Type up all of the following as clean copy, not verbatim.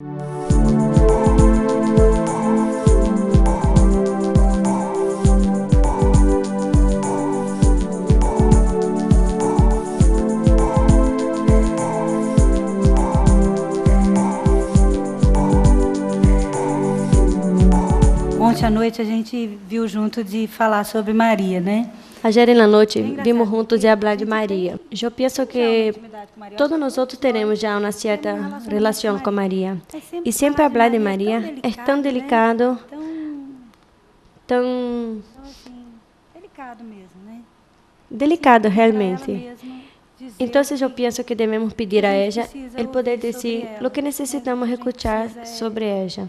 Ontem à noite a gente viu junto de falar sobre Maria, né? Ayer en la noche vimos juntos de hablar de María. Yo pienso que todos nosotros tenemos ya una cierta relación con María. Y siempre hablar de María es tan delicado, tan Delicado mesmo, né? delicado realmente. Entonces yo pienso que debemos pedir a ella el poder decir lo que necesitamos escuchar sobre ella.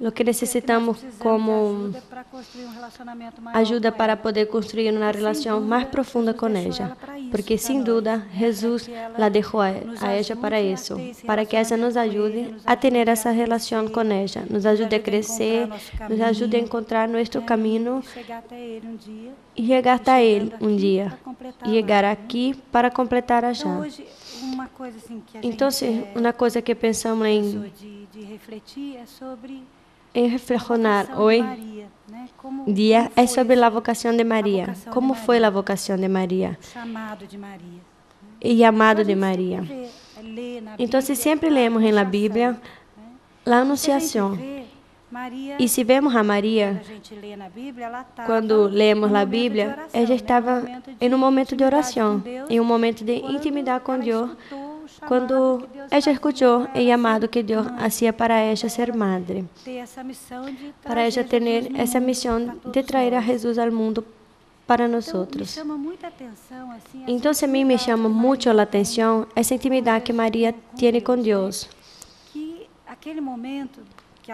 Lo que necesitamos como ayuda para poder construir una relación más profunda con ella. Porque sin duda Jesús la dejó a ella para eso, para que ella nos ayude a tener esa relación con ella, nos ayude a crecer, nos ayude a encontrar nuestro camino y llegar hasta Él un día, y llegar aquí para completar allá. Entonces, una cosa que pensamos en reflexionar hoy día es sobre la vocación de María. ¿Cómo fue la vocación de María? El llamado de María. Entonces siempre leemos en la Biblia la Anunciación. Y si vemos a María, cuando leemos la Biblia, ella estaba en un momento de oración, en un momento de intimidad con Dios, cuando ella escuchó el llamado que Dios hacía para ella ser madre, para ella tener esa misión de traer a Jesús al mundo para nosotros. Entonces a mí me llama mucho la atención esa intimidad que María tiene con Dios,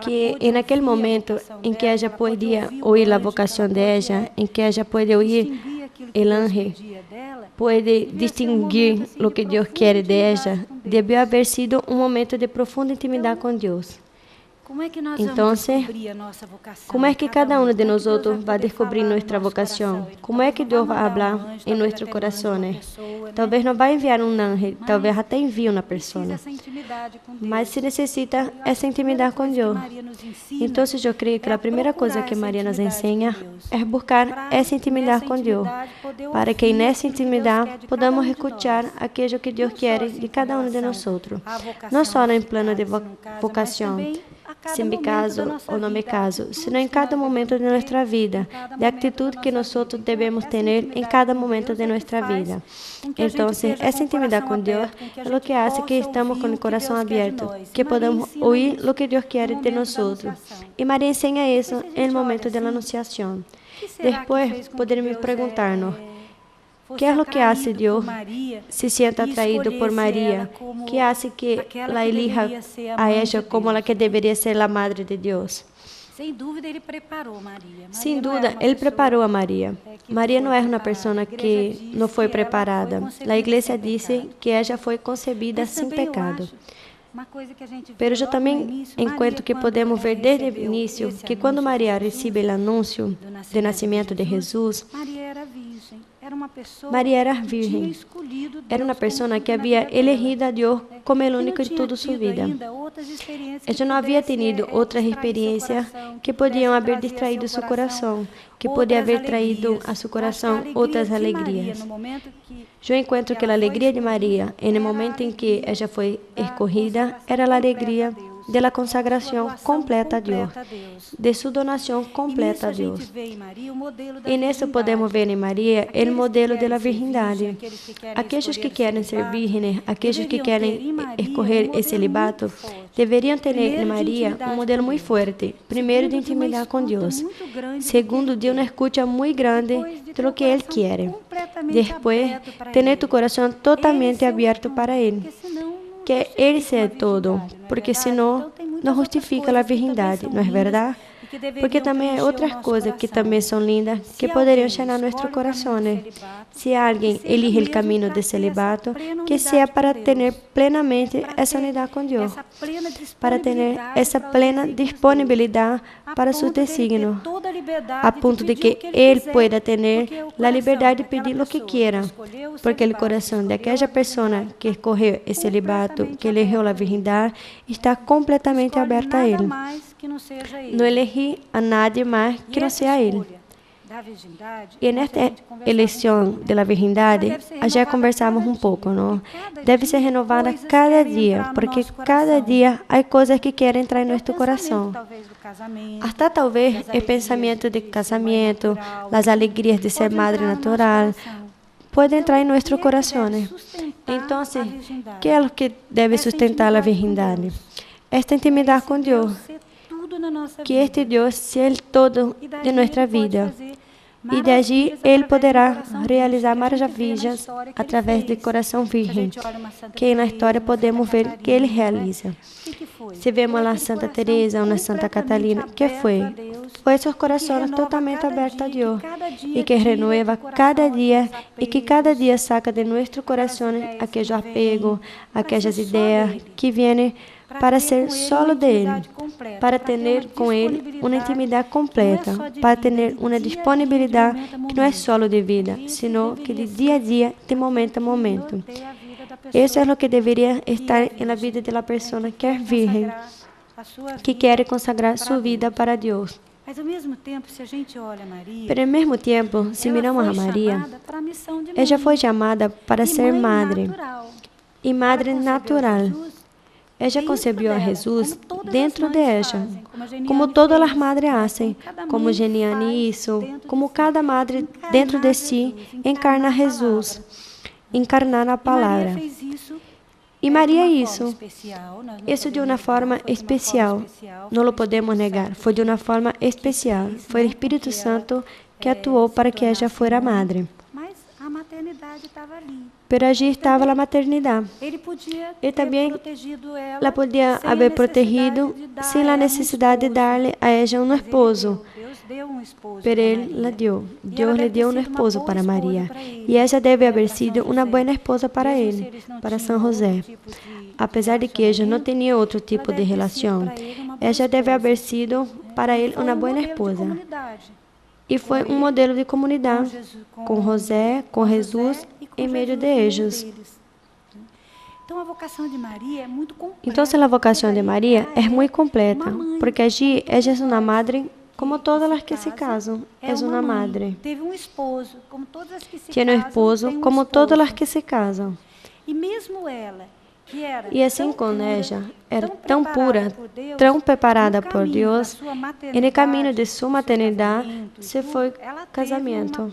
que en aquel momento en que ella podía oír la vocación de ella, en que ella puede oír el ángel, puede distinguir lo que Dios quiere de ella, debió haber sido un momento de profunda intimidad con Dios. Entonces, ¿cómo es que cada uno de nosotros va a descubrir nuestra vocación? ¿Cómo es que Dios va a hablar en nuestros corazones? Tal vez no va a enviar un ángel, tal vez hasta envíe una persona. Mas se necesita esa intimidad con Dios. Entonces yo creo que la primera cosa que María nos enseña es buscar esa intimidad con Dios, para que en esa intimidad podamos escuchar aquello que Dios quiere de cada uno de nosotros. No solo en plano de vocación, si me caso o no me caso, sino en cada momento de nuestra vida, de actitud que nosotros debemos tener en cada momento de nuestra vida. Entonces, esa intimidad con Dios es lo que hace que estamos con el corazón abierto, que podamos oír lo que Dios quiere de nosotros. Y María enseña eso en el momento de la Anunciación. Después, podremos preguntarnos, ¿qué es lo que hace Dios se sienta atraído por María? ¿Qué hace que la elija a ella como la que debería ser la madre de Dios? Sin duda, Él preparó a María. María no es una persona que no fue preparada. La iglesia dice que ella fue concebida sin pecado. Pero yo también encuentro que podemos ver desde el inicio que cuando María recibe el anuncio del nacimiento de Jesús, María era virgen. Era una persona que había elegido a Dios como el único en toda su vida. Ella no había tenido otras experiencias que podían haber distraído su corazón, que podían haber traído a su corazón otras alegrías. Yo encuentro que la alegría de María, en el momento en que ella fue escogida, era la alegría de la consagración completa a Dios, de su donación completa a Dios. En eso podemos ver en María el modelo de la virgindad. Aquellos que quieren ser vírgenes, aquellos que quieren escoger el celibato, deberían tener en María un modelo muy fuerte, primero de intimidad con Dios, segundo de una escucha muy grande de lo que Él quiere, después tener tu corazón totalmente abierto para Él, que Él sea todo, porque senão não justifica a virgindade, não é verdade? Porque também há outras coisas que também são lindas, que poderiam llenar nuestro corazones. Se alguém elige o caminho de celibato, que seja para ter plenamente essa unidade com Deus, para ter essa plena disponibilidade para seus desígnios, a ponto de que Ele pueda ter a liberdade de pedir o que quiera, porque o coração de aquela pessoa que escolheu esse celibato, que elegeu a virgindade, está completamente aberta a Ele. Não elegi a nadie mais que não seja Ele. E nesta eleição da virgindade, já conversamos um pouco, não? Deve ser renovada cada dia, porque cada dia há coisas que querem entrar em nosso coração. Até talvez o pensamento de casamento, as alegrias de ser madre natural, pode entrar em nossos corações. Então, que é o que deve sustentar a virgindade? Esta intimidade com Deus. Que este Deus seja todo de nossa vida. E de allí Ele poderá realizar maravilhas através do coração virgem, que na história podemos ver que Ele realiza. Se vemos a Santa Teresa ou na Santa Catalina, que foi? Foi esses corações totalmente abertos a Deus e que renueva cada dia e que cada dia saca de nosso coração aquele apego, aquelas ideias que vêm para ser solo dele, para ter com ele uma intimidade completa, para ter uma disponibilidade que não é solo de vida, sino que de dia a dia, de momento a momento. Isso é o que deveria estar na vida da pessoa que é virgem, que quer consagrar sua vida para Deus. Pero ao mesmo tempo, se miramos a Maria, ela foi chamada para ser madre, e madre natural. Ella concebeu a Jesus dentro de ella, como todas as madres fazem, como Geniane isso, como cada madre dentro de si encarna a Jesus, encarnar a palavra. E Maria isso de uma forma especial, não lo podemos negar, foi de uma forma especial, foi o Espírito Santo que atuou para que ella fuera madre. Pero allí estava a maternidade. Ele também la podia haver protegido sem a necessidade de dar-lhe a ella um esposo. Pero ele la deu. Deus lhe deu um esposo para Maria. E ella deve haver sido uma boa esposa para ele, para São José. Apesar de que ella não tinha outro tipo de relação, ella deve haver sido para ele uma boa esposa. E foi um modelo de comunidade, com José, com Jesus, em meio de eles. Então, a vocação de Maria é muito completa, porque allí ela é uma madre como todas as que se casam. É uma madre. Tiene um esposo, como todas as que se casam. E mesmo ela, e assim com ela, era tão pura, tão preparada por Deus, e no caminho de sua maternidade se foi casamento.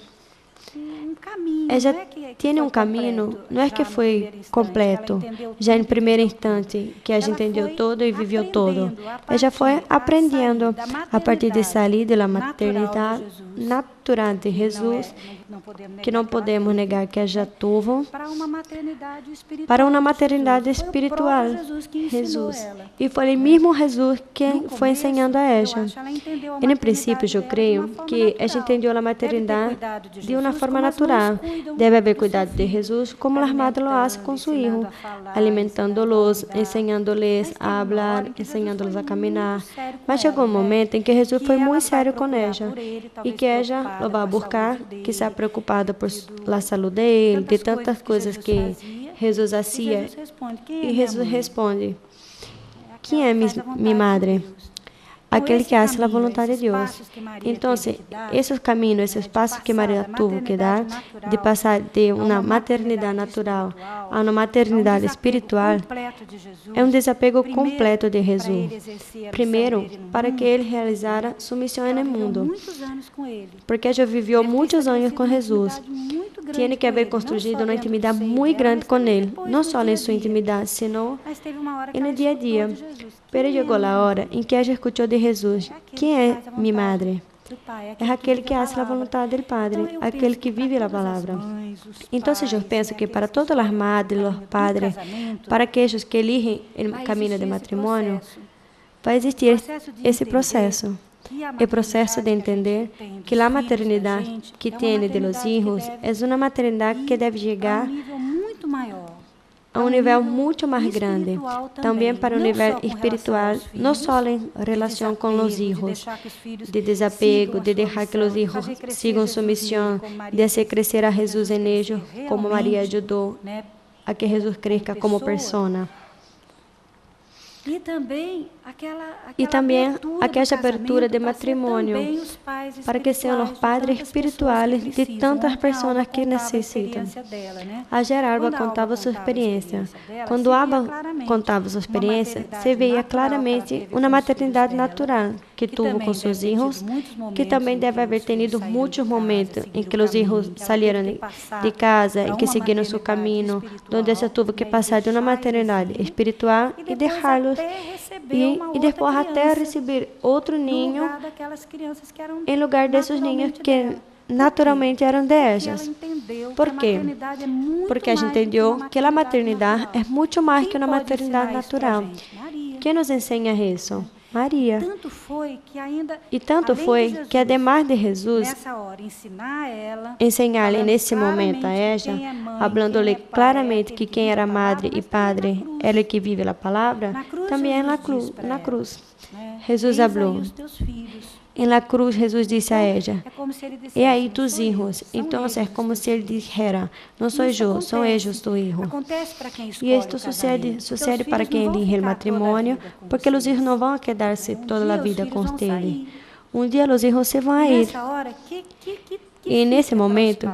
Ella tem um caminho, não é que foi completo, já em primeiro instante, que ela entendeu todo e viveu todo. Ella foi aprendendo a partir de sair da maternidade natural de Jesus, que não podemos negar que ela teve, para uma maternidade espiritual, Jesus. E foi o mesmo Jesus que foi ensinando a ela. E no princípio, eu creio que ela entendeu a maternidade de uma forma natural. Deve haver cuidado de Jesus, como as madres lo hacen com seu filho, alimentando-los, ensinando-les a falar, ensinando-los a caminhar. Mas chegou um momento em que Jesus foi muito sério com ela e que ela lo vai buscar, que está preocupada por a saúde dele, de tantas coisas que Jesus fazia. E Jesus responde: quem é minha madre? Aquele que hace a vontade de Deus. Então, esses caminhos, esses passos que Maria teve que dar, de passar de uma maternidade natural a uma maternidade espiritual, é um desapego completo de Jesus. Primeiro, para que ele realizara sua missão no mundo, porque já viveu muitos anos com Jesus. Tinha que haver construído uma intimidade muito grande com ele, não só em sua intimidade, senão no dia a dia. Pero chegou a hora em que ela escutou de Jesus: quem é minha madre? É aquele que hace a vontade do Padre, aquele que vive a palavra. Então, eu penso que para todas as madres, os padres, para aqueles que eligem o caminho de matrimônio, vai existir esse processo. O processo de entender que a maternidade que tem de los hijos é uma maternidade que deve chegar a um nível muito mais grande, também para o nível espiritual, não só em relação com os filhos, de desapego, de deixar que os filhos sigam sua missão, de fazer crescer a Jesus em eles, como Maria ajudou a que Jesus cresça como pessoa. E também aquela abertura de matrimônio, para que sejam os padres espirituais de tantas pessoas que necessitam. A Geralba contava sua experiência. Quando Abba contava sua experiência, se veia claramente uma maternidade natural que teve com seus filhos, que também deve haver tenido muitos momentos em que os filhos saíram de casa, em que seguiram seu caminho, onde se teve que passar de uma maternidade espiritual e deixá-los e depois até receber outro ninho em lugar desses ninhos que naturalmente eram de elas. Por quê? Porque a gente entendeu que a maternidade é muito mais que uma maternidade natural. Quem nos ensina isso? Maria. E tanto foi que, ademais de Jesus ensinar-lhe nesse momento a ela, falando-lhe claramente que quem era madre e padre era o que vive a palavra, também na cruz. Jesus falou. Em la cruz, Jesus disse a ela: "E aí tus hijos". Então, é como se ele dijera: "Não sou eu, são eles tu hijo". E isto sucede para quem elige o matrimônio, porque os hijos não vão quedar-se toda a vida com você. Um dia os hijos se vão ir. E nesse momento, o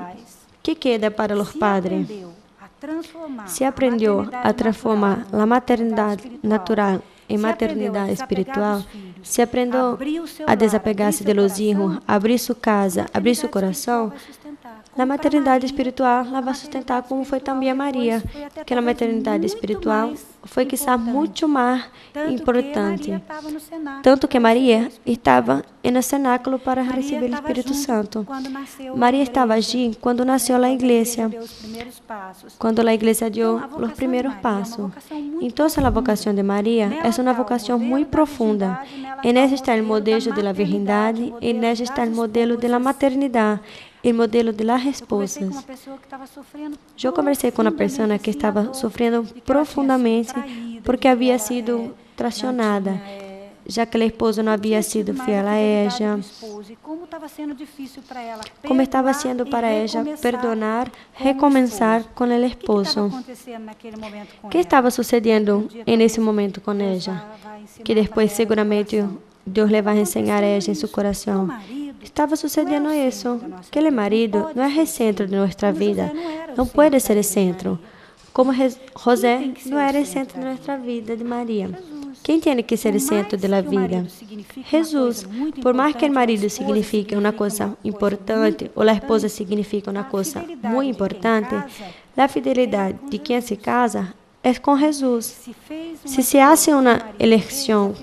que queda para os padres? Se aprendeu a transformar a maternidade natural em maternidade espiritual, se aprendeu a desapegar-se de los hijos, abrir sua casa, abrir seu coração, a maternidade espiritual la vai sustentar, como foi também a Maria, que a maternidade espiritual foi quizá muito mais importante. Tanto que Maria estava no cenáculo para receber o Espírito Santo. Maria estava allí quando nasceu a igreja, quando a igreja deu os primeiros passos. Então, a vocação de Maria é uma vocação muito profunda. En ella está o modelo da virgindade, en ella está o modelo da maternidade, o modelo de las esposas. Eu conversei com uma pessoa que estava sofrendo profundamente porque havia sido traicionada, já que o esposo não havia sido fiel a ela. Como estava sendo para ela perdonar, recomeçar com o esposo. O que estava sucedendo nesse momento com ela? Que depois seguramente Deus lhe vai ensinar a ela em seu coração. Estava sucedendo isso, que o marido não é o centro de nossa vida, não pode ser o centro, como José não era o centro de nossa vida de Maria. Quem tem que ser o centro da vida? Jesus. Por mais que o marido signifique uma coisa importante, ou a esposa signifique uma coisa muito importante, a fidelidade de quem se casa é com Jesus. Se se hace uma eleição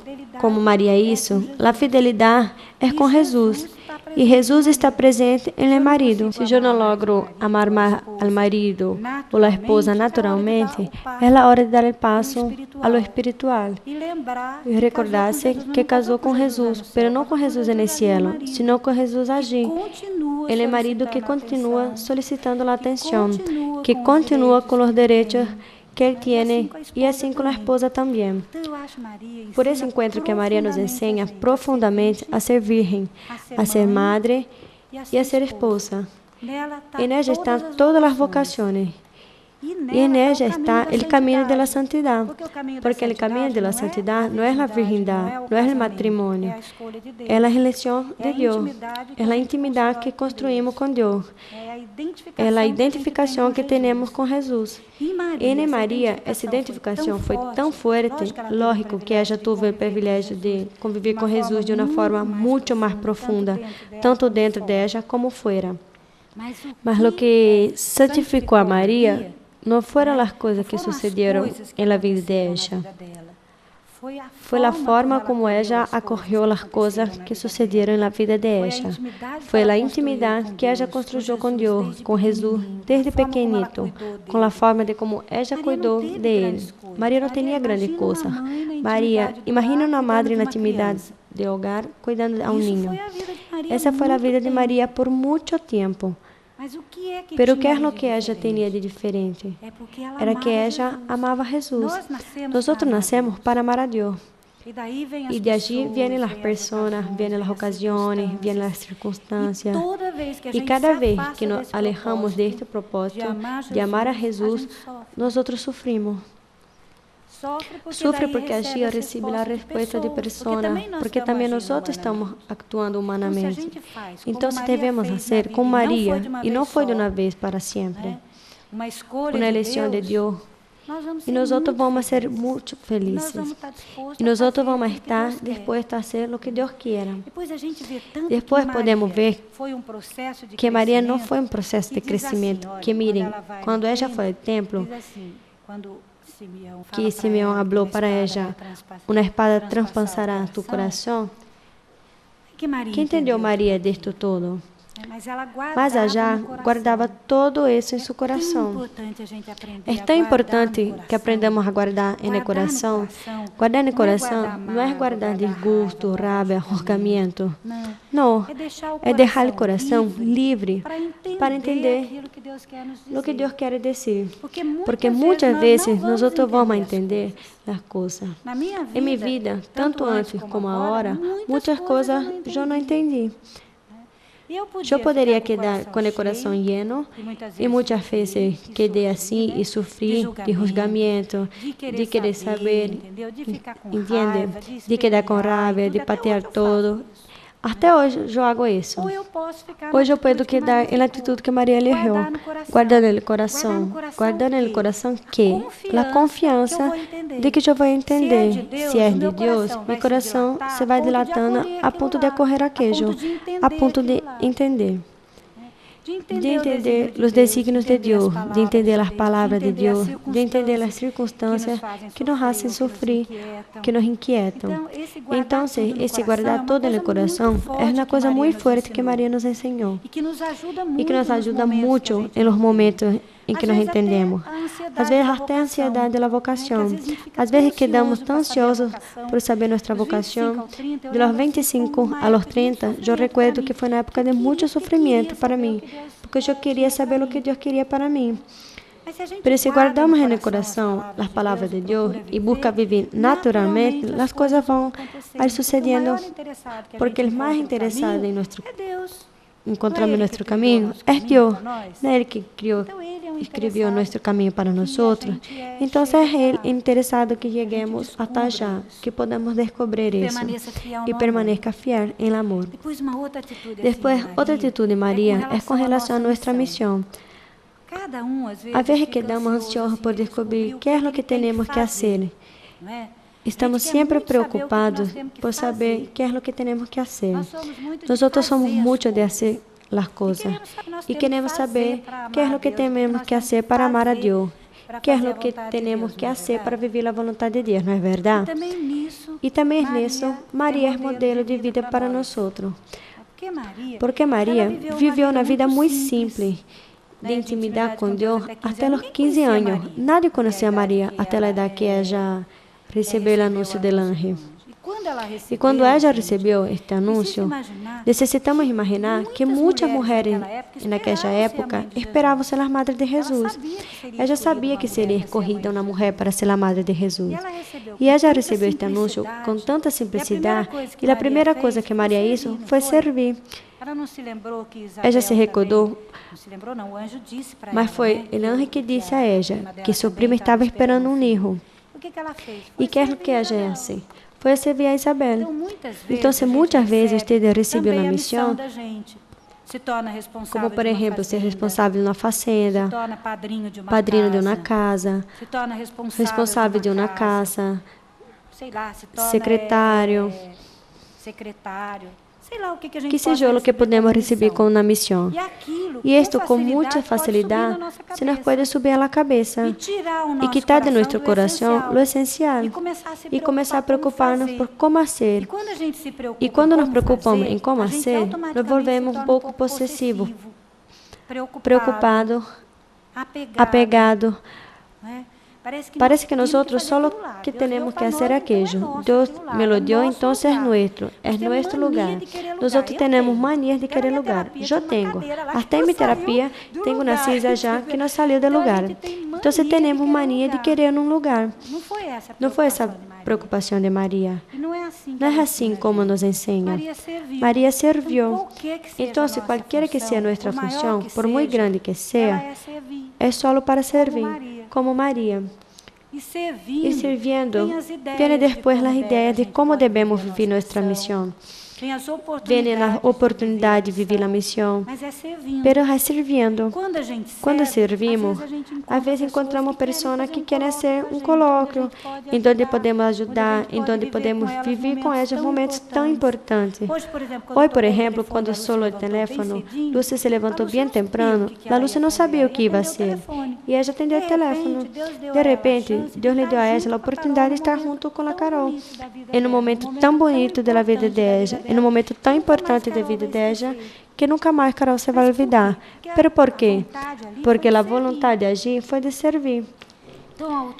como Maria hizo, a fidelidade é com Jesus. E Jesus está presente em el marido. Se eu não logro amar mais al marido ou a esposa naturalmente, é a hora de dar o passo a lo espiritual. E recordar-se que casou com Jesus, mas não com Jesus no cielo, sino com Jesus allí. Ele é marido que continua solicitando a atenção, que continua com os direitos que ele tem, e assim com a esposa também. Por esse encontro que Maria nos ensina profundamente a ser virgem, a ser madre e a ser esposa. En ella están todas as vocações. E en ella está o caminho de la santidad, porque o caminho de la santidad não é a virgindade, não é o matrimônio, é a relação de Deus, é a intimidade que construímos com Deus, é a identificação que temos com Jesus. E em Maria, essa identificação foi tão forte, lógico que ela teve o privilégio de conviver com Jesus de uma forma muito mais profunda, tanto dentro dela como fora. Mas o que santificou a Maria não foram as coisas que sucederam na vida de ella. Foi a forma como ella acolheu as coisas que sucederam na vida de ella. Foi a intimidade que ella construiu com Deus, com Jesus, desde pequenito, com a forma de como ella cuidou de ele. Maria não tinha grande coisa. Maria, imagina uma madre na intimidade de hogar cuidando a um ninho. Essa foi a vida de Maria por muito tempo. Pero ¿qué es lo que ella tenía de diferente? Era que ella amaba a Jesús. Nosotros nacemos para amar a Dios. Y de allí vienen las personas, vienen las ocasiones, vienen las circunstancias. Y cada vez que nos alejamos de este propósito de amar a Jesús, nosotros sufrimos. Sufre porque allí recibe la respuesta de personas, porque también nosotros estamos actuando humanamente. Entonces debemos hacer con María, y no fue de una vez para siempre, una elección de Dios. Y nosotros vamos a ser muy felices. Y nosotros vamos a estar dispuestos a hacer lo que Dios quiera. Después podemos ver que María no fue un proceso de crecimiento. Que miren, cuando ella fue al templo, que Simeão habló para ella, una espada traspasará tu corazón. ¿Qué entendió María de esto todo? Mas ella guardaba todo eso en su corazón. Es tan importante que aprendamos a guardar en el corazón. Guardar en el corazón no es guardar disgusto, rabia, juzgamiento. No, es dejar el corazón libre para entender lo que Dios quiere decir. Porque muchas veces nosotros vamos a entender las cosas. En mi vida, tanto antes como ahora, muchas cosas yo no entendí. Yo podría quedar con el corazón lleno y muchas veces quedé así y sufrí de juzgamiento, de querer saber, ¿entiende? De quedar con rabia, de patear todo. Até hoje eu hago isso. Hoje eu puedo quedar na atitude que Maria eligió, guardando no coração. Guardando no coração que? A confiança de que eu vou entender. Se é de Deus, meu coração se vai dilatando a ponto de acorrer aquello, a ponto de entender. De entender os desígnios de Deus, de entender as palavras de Deus, de entender as circunstâncias que nos fazem sofrer, que nos inquietam. Então, esse guardar todo no coração é uma coisa muito forte que Maria nos ensinou e que nos ajuda muito em los momentos em que nos entendemos. Às vezes, até a ansiedade da vocação. Às vezes, quedamos tão ansiosos por saber nossa vocação. De los 25 a los 30, eu recuerdo que foi na época de muito sofrimento para mim, porque eu queria saber o que Deus queria para mim. Mas se guardamos no coração as palavras de Deus e busca viver naturalmente, as coisas vão sucedendo, porque o mais interessado em encontrarmos nosso caminho é Deus. Não é Ele que escreveu nosso caminho para nós. Então, é Ele interessado que cheguemos até allá, que podamos descobrir isso e permaneça fiel em amor. Depois, outra atitude de Maria é com relação a nossa missão. A vezes quedamos ansiosos por descobrir qué es lo que tenemos que hacer. Estamos sempre preocupados por saber qué es lo que tenemos que hacer. Nosotros somos muchos de hacer las cosas y queremos saber qué es lo que tenemos que hacer para amar a Dios. ¿Qué es lo que tenemos que hacer para vivir la voluntad de Dios? ¿No es verdad? Y también en eso, María es modelo de vida para nosotros. Porque María vivió una vida muy simple, de intimidade com Deus até os 15 anos. Nadie conhecia a Maria até a idade que ela recebeu o anúncio del ángel. E quando ela recebeu este anúncio, necessitamos imaginar que muitas mulheres naquela época esperavam ser as madres de Jesus. Ela sabia que seria escolhida uma mulher para ser a madre de Jesus. E ela recebeu este anúncio com tanta simplicidade, e a primeira coisa que Maria hizo foi servir. Ela se recordou, mas foi o anjo que disse a ela que sua prima estava esperando um filho. E que é o que ela fez? Foi servir a Isabel. Então, muitas vezes você recebeu uma missão, como, por exemplo, ser responsável na fazenda, padrinho de uma casa, responsável de uma casa, secretário. Que seja o que podemos receber como uma missão. E isto, com muita facilidade, se nos pode subir à cabeça e quitar de nosso coração o essencial e começar a preocupar-nos por como fazer. E quando nos preocupamos em como fazer, nos volvemos um pouco possessivos, preocupados, apegados. Parece que nosotros solo que tenemos que hacer aquello. Dios me lo dio, entonces es nuestro lugar. Nosotros tenemos manías de querer lugar. Yo tengo, hasta en mi terapia, tengo una silla ya que no salió del lugar. Entonces tenemos manía de querer un lugar. No fue esa preocupación de María. No es así como nos enseña. María sirvió. Entonces, cualquiera que sea nuestra función, por muy grande que sea, es solo para servir, como María. Y sirviendo, viene después las ideas de cómo debemos vivir nuestra misión. Viene la oportunidad de vivir la misión, pero es sirviendo. Cuando servimos, a veces encontramos personas que quieren hacer un coloquio, en donde podemos ayudar, en donde podemos vivir con ellos momentos tan importantes. Hoy, por ejemplo, cuando solo el teléfono, Lúcia se levantó bien temprano, la Lúcia no sabía o que iba a hacer, y ella atendió el teléfono. De repente, Dios le dio a ella la oportunidad de estar junto con la Carol, en un momento tan bonito de la vida de ella, en um momento tão importante da vida dela, que nunca mais Carol se vai olvidar. Pero por quê? Porque a vontade de agir foi de servir.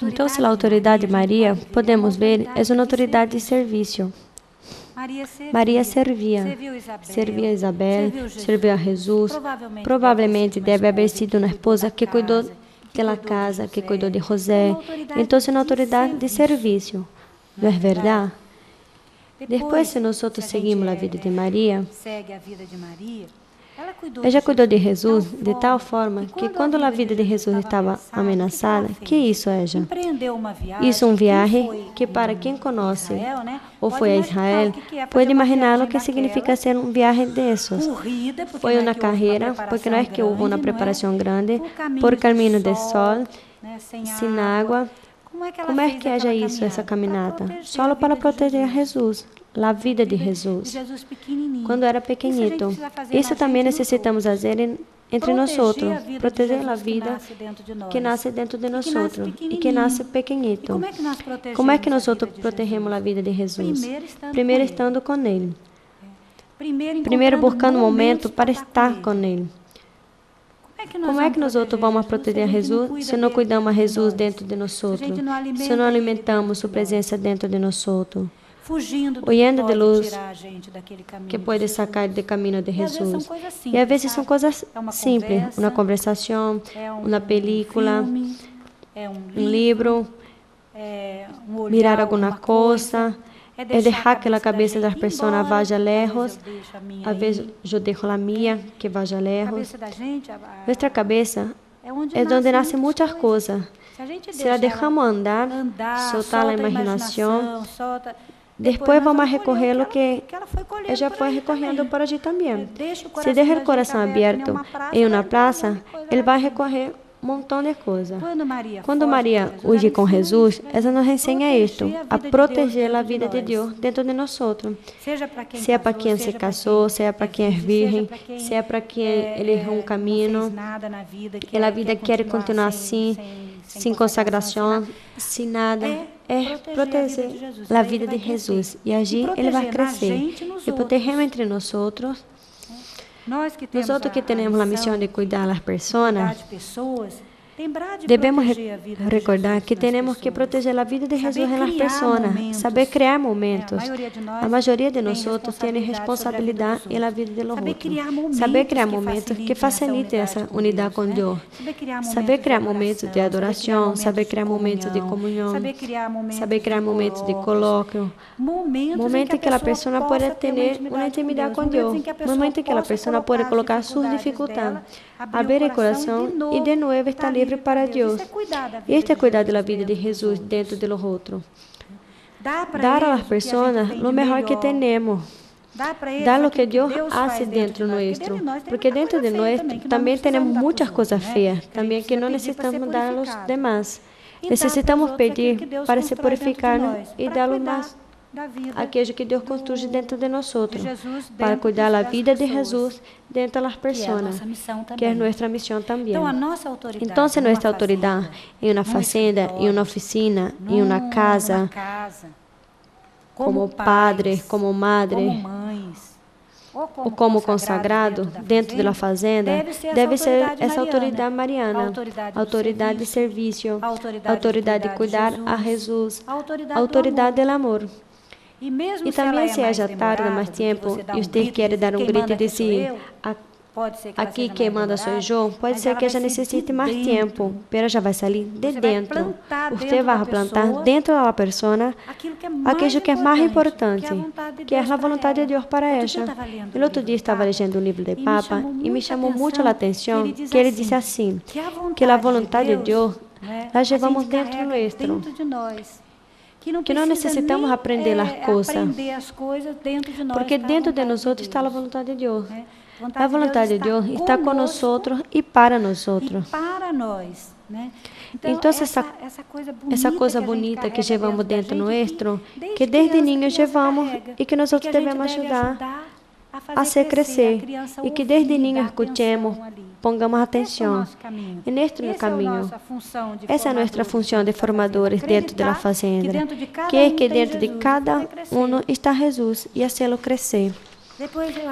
Então, se a autoridade de Maria, podemos ver, é uma autoridade de serviço. Maria servia a Isabel, serviu a Jesus. Provavelmente deve haver sido uma esposa que cuidou da casa, que cuidou de José. Então, é uma autoridade de serviço. Não é verdade? Depois, se nós seguimos a vida de Maria, ela cuidou de Jesus de tal forma que quando a vida de Jesus estava ameaçada, que isso ela? Isso viagem que para quem conhece ou foi a Israel, pode imaginar o que significa ser viagem desses. Foi uma carreira, porque não é que houve uma preparação grande, por caminho de sol, sem água. Como é que haja isso, essa caminhada? Só para proteger Jesus, a vida de Jesus, quando era pequenito. Isso também necessitamos fazer entre nós, proteger a vida que nasce dentro de nós e que nasce pequenito. Como é que nós protegemos a vida de Jesus? Primeiro estando com Ele. Primeiro buscando um momento para estar com Ele. Como é que nós vamos proteger Jesus se não cuidamos de Jesus dentro de nós? Se não alimentamos sua presença dentro de nós? Huyendo de luz que pode sacar do caminho de Jesus. E às vezes são coisas simples, uma conversação, uma película, um livro, mirar alguma coisa. É deixar que a cabeça das pessoas vá lejos. Às vezes, eu deixo a minha que vá lejos. Nossa cabeça é onde nascem muitas coisas. Se a deixamos andar, soltar a imaginação, depois vamos recorrer ao que ela foi recorrendo por allí também. Se deixa o coração aberto em uma praça, ele vai recorrer montão de coisas. Quando Maria huye com Jesus, ela nos ensina isto, a proteger a vida de Deus dentro de nós. Seja para quem se casou, seja para quem é virgem, seja para quem ele errou um caminho, que a vida quer continuar assim, sem consagração, sem nada. É proteger a vida de Jesus. E agir, ele vai crescer. E protegemos entre nós outros. Nós que temos a missão de cuidar das pessoas, devemos recordar que temos que proteger a vida de Jesus nas pessoas, saber criar momentos. A maioria de nós tem responsabilidade na vida de outros. Saber criar momentos que facilitem essa unidade com Deus. Saber criar momentos de adoração, saber criar momentos de comunhão, saber criar momentos de colóquio. Momentos em que a pessoa pode ter uma intimidade com Deus. Momentos em que a pessoa pode colocar suas dificuldades, abrir o coração e de novo estar livre para Deus. Este é cuidar da vida de Jesus dentro de los outros. Dar a las personas lo mejor que temos. Dar lo que Deus hace dentro nuestro. Porque dentro de nós também temos muitas coisas feias, também que não necessitamos dar a los demás. Necessitamos pedir para se purificar e dar-lo mais aquilo que Deus construye dentro de nós, para cuidar da vida de Jesus dentro das pessoas, que é nossa missão também. Então, se nossa autoridade em uma fazenda, em uma oficina, em uma casa, como padres, como madres, ou como consagrado dentro da fazenda, deve ser essa autoridade mariana, autoridade de serviço, autoridade de cuidar a Jesus, autoridade do amor. E também se haja tarde mais tempo e você quer dar um grito e dizer, aqui quem manda sou eu, pode ser que já necessite mais tempo, mas já vai sair de dentro. Você vai plantar dentro da pessoa aquilo que é mais importante, que é a vontade de Deus para ela. No outro dia estava lendo um livro de Papa e me chamou muito a atenção que ele disse assim, que a vontade de Deus la levamos dentro nosso. Que não necessitamos aprender as coisas, porque dentro de nós está a vontade de Deus. A vontade de Deus está com nós e para nós. Então, essa coisa bonita que levamos dentro nosso, que desde niños levamos e que nós devemos ajudar a se crescer, e que desde niños escutemos, pongamos atenção. E neste caminho, essa é a nossa função de formadores dentro da fazenda, que é que dentro de cada um está Jesus e fazê-lo crescer.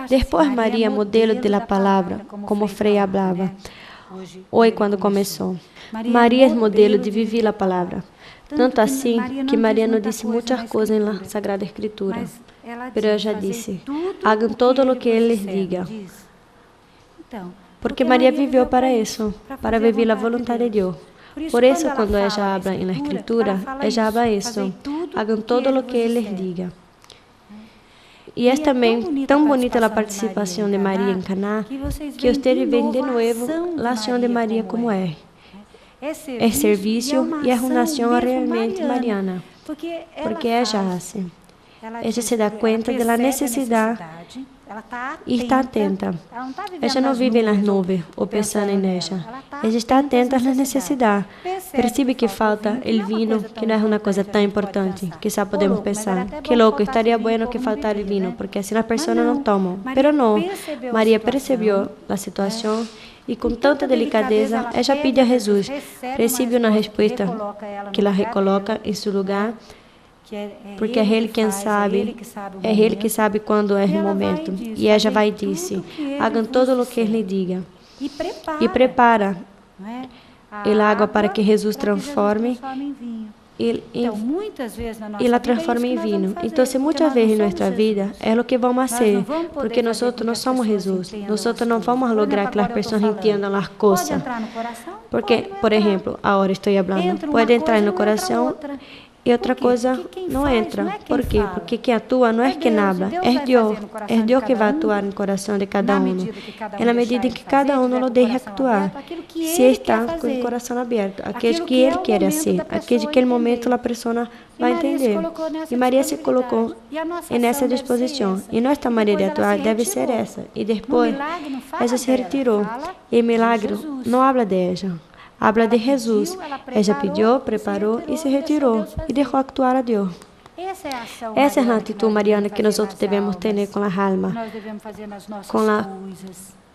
Depois Maria, modelo da palavra, como Frei falava, hoje quando começou. Maria é modelo de viver a palavra. Tanto assim que Maria não disse muitas coisas na Sagrada Escritura, mas ela já disse, hagam todo o que Ele diga. Porque Maria viveu para isso, para viver a vontade de Deus. Por isso, quando ela habla na Escritura, ela habla isso, hagam todo o que Ele diga. E é também tão bonita a participação de Maria em Caná, que vocês veem de novo a ação de Maria como é. É serviço e é uma ação realmente mariana, porque ela hace. Ela se dá conta da necessidade e está atenta. Ela não vive nas nuvens ou pensando nela. Ela está atenta às necessidades. Percebe que falta o vinho, que não é uma coisa tão importante, que só podemos pensar, que louco, estaria bueno que faltar o vinho, porque assim as pessoas não tomam. Mas não, Maria percebeu a situação e com tanta delicadeza, ela pede a Jesus, recebe uma resposta que la recoloca em seu lugar, porque é Ele quem sabe, é Ele que sabe quando é o momento. E ela vai e disse, hagam todo o que Ele diga. E prepara a água para que Jesus transforme e la transforma em vinho. Então, muitas vezes em nossa vida é o que vamos fazer, porque nós não somos Jesus. Nós não vamos lograr que as pessoas entendam as coisas. Porque, por exemplo, agora estou falando, pode entrar no coração e outra coisa não entra. Por quê? Porque quem atua não é quem habla, é Deus. É Deus que vai atuar no coração de cada um. É na medida em que cada um o deixa actuar. Se está com o coração aberto, aquele que Ele quer fazer, aquele que naquele momento a pessoa vai entender. E Maria se colocou nessa disposição. E nossa maneira de atuar deve ser essa. E depois, ela se retirou. E o milagre não habla de ela. Habla de Jesus. Ela pediu, preparou e se retirou. E deixou actuar a Deus. Essa é a atitude mariana que nós devemos ter com a alma,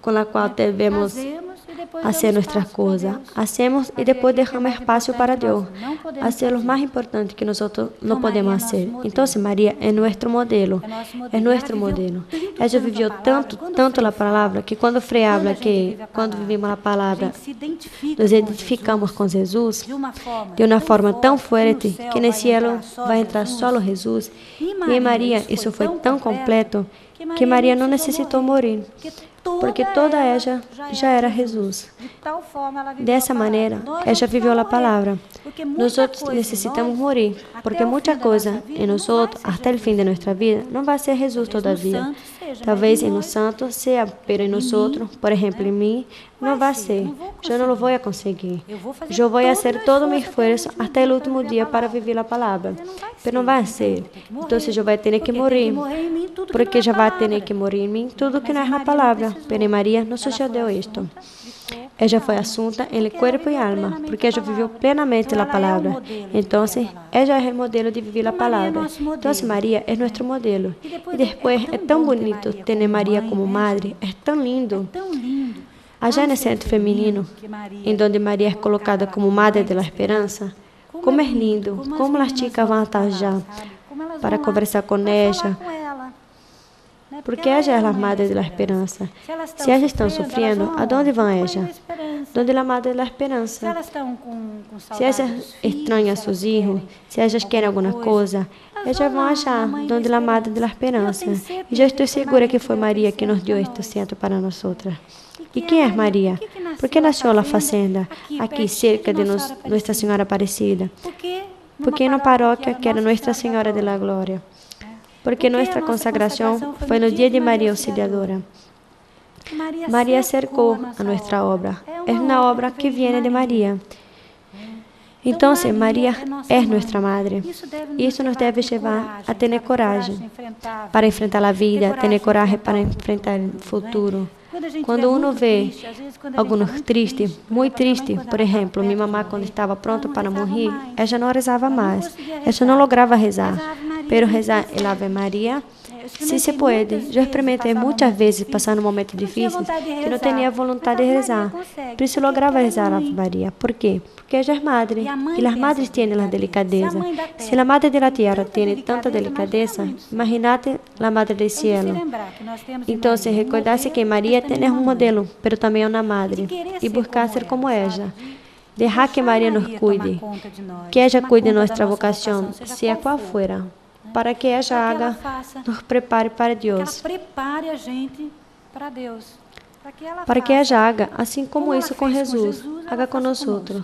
com a qual devemos fazer nossas coisas. Hacemos e depois deixamos espaço para Deus. Hacer o mais importante que nós não podemos fazer. Então, Maria é nosso modelo. É nosso modelo. Ela viveu tanto a palavra, que quando Frei habla que quando vivimos a palavra, nos identificamos com Jesus de uma forma tão forte que no cielo vai entrar só Jesus. E em Maria, isso foi tão completo que Maria não necessitou morrer, porque toda ela já era Jesus. Dessa maneira, ela viveu a palavra. Nós necessitamos morrer, porque muita coisa em nós, até o fim de nossa vida, não vai ser Jesus todavia. Talvez em nós santos seja, mas em nós, por exemplo, em mim, não vai ser. Eu não vou conseguir. Eu vou fazer todo o meu esforço até o último dia para viver a palavra, mas não vai ser. Então, eu vou ter que morrer, porque já vai ter que morrer em mim tudo que não é na palavra. Mas em Maria não sucedeu isto. Ela foi assunta em corpo e alma, porque ela viveu plenamente a palavra. Então, ela é o modelo de viver a palavra. Então, Maria é nosso modelo. E depois, é tão bonito ter Maria como madre, é tão lindo. Allá no centro feminino, em donde Maria é colocada como madre da esperança, como é lindo, como as chicas vão estar já para conversar com ela, Porque ella es la madre de la esperanza. Si ellas están sufriendo, ¿a dónde van ellas? ¿Dónde la madre de la esperanza? Si ellas extrañan a sus hijos, si ellas quieren alguna cosa, ellas van allá, donde la madre de la esperanza. Y yo estoy segura que fue María que nos dio este centro para nosotras. ¿Y quién es María? ¿Por qué nació en la fazenda, aquí cerca de Nuestra Señora Aparecida? Porque en una parroquia que era Nuestra Señora de la Gloria. Porque nuestra consagración fue en el día de María Auxiliadora. María acercó a nuestra obra. Es una obra que viene de María. Entonces, María es nuestra madre. Y eso nos debe llevar a tener coraje para enfrentar la vida, tener coraje para enfrentar el futuro. Cuando uno ve algunos tristes, muy tristes, por ejemplo, mi mamá cuando estaba pronta para morir, ella no rezaba más, ella no lograba rezar, pero rezar el Ave María, sí se puede. Yo experimenté muchas veces pasando momentos difíciles que no tenía voluntad de rezar, pero sí lograba rezar a Ave María. ¿Por qué? Porque ella es madre y las madres tienen la delicadeza. Si la madre de la tierra tiene tanta delicadeza, imagínate la madre del cielo. Entonces, recordarse que María tiene un modelo, pero también una madre, y buscar ser como ella. Dejar que María nos cuide, que ella cuide de nuestra vocación, sea cual fuera, para que ella haga, nos prepare para Dios. Para que ella haga, assim como isso com Jesus, haga com nós outros.